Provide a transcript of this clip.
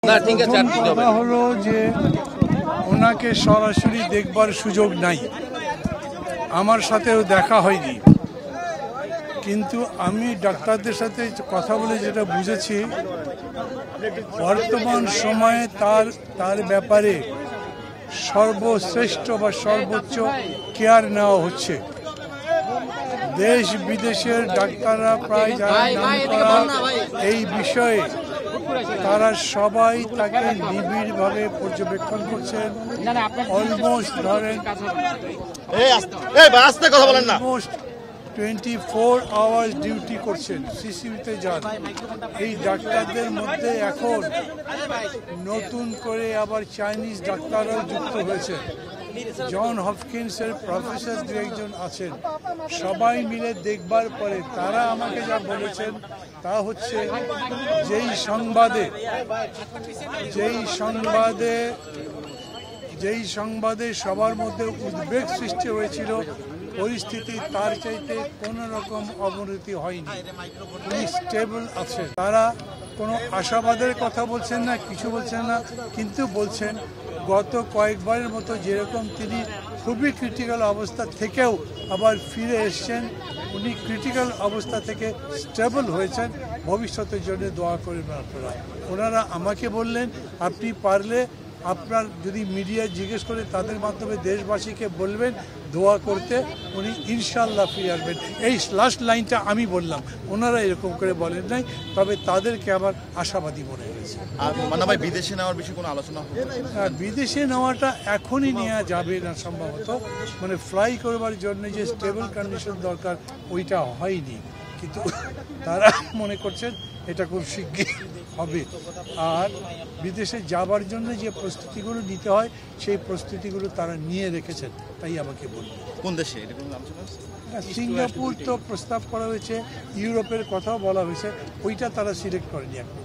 না ঠিক আছে কথা হলো যে ওনাকে সরাসরি দেখবার সুযোগ নাই, আমার সাথেও দেখা হয়নি, কিন্তু আমি ডাক্তারদের সাথে কথা বলে যেটা বুঝেছি বর্তমান সময়ে তার ব্যাপারে সর্বশ্রেষ্ঠ বা সর্বোচ্চ কেয়ার নেওয়া হচ্ছে। দেশ বিদেশের ডাক্তাররা প্রায় যারা নামকরা এই বিষয়ে তারা সবাই তাকে নিবিড়ভাবে পর্যবেক্ষণ করছেন। অলমোস্ট ধরেন অলমোস্ট 24 আওয়ার্স ডিউটি করছেন, সিসিউতে যান। এই ডাক্তারদের মধ্যে এখন নতুন করে আবার চাইনিজ ডাক্তাররাও যুক্ত হয়েছে। জন হপকিন্সের প্রফেসর দু একজন আছেন। সবাই মিলে দেখবার পরে তারা আমাকে যা বলেছেন তা হচ্ছে যেই সংবাদে সবার মধ্যে উদ্বেগ সৃষ্টি হয়েছিল, পরিস্থিতি তার চাইতে কোনো রকম অবনতি হয়নি। উনি স্টেবল আছেন। তারা কোনো আশাবাদের কথা বলছেন না, কিছু বলছেন না, কিন্তু বলছেন গত কয়েকবারের মতো যেরকম তিনি খুবই ক্রিটিক্যাল অবস্থা থেকেও আবার ফিরে এসছেন, উনি ক্রিটিক্যাল অবস্থা থেকে স্টেবল হয়েছেন। ভবিষ্যতের জন্য দোয়া করবেন আপনারা। ওনারা আমাকে বললেন আপনি পারলে আপনার যদি মিডিয়া জিজ্ঞেস করে তাদের মাধ্যমে দেশবাসীকে বলবেন দোয়া করতে, উনি ইনশাল্লাহ ফিরে আসবেন। এই লাস্ট লাইনটা আমি বললাম, ওনারা এরকম করে বলেন নাই, তবে তাদেরকে আবার আশাবাদী মনে হয়েছে। ভাই বিদেশে নেওয়ার বিষয়ে কোনো আলোচনা? বিদেশে নেওয়াটা এখনই নেওয়া যাবে না সম্ভবত, মানে ফ্লাই করবার জন্য যে স্টেবল কন্ডিশন দরকার ওইটা হয়নি, কিন্তু তারা মনে করছেন এটা খুব শিগগির হবে। আর বিদেশে যাবার জন্য যে প্রস্তুতিগুলো নিতে হয় সেই প্রস্তুতিগুলো তারা নিয়ে রেখেছেন, তাই আমাকে বলবেন। কোন দেশে? সিঙ্গাপুর তো প্রস্তাব করা হয়েছে, ইউরোপের কথাও বলা হয়েছে, ওইটা তারা সিলেক্ট করেনি এখন।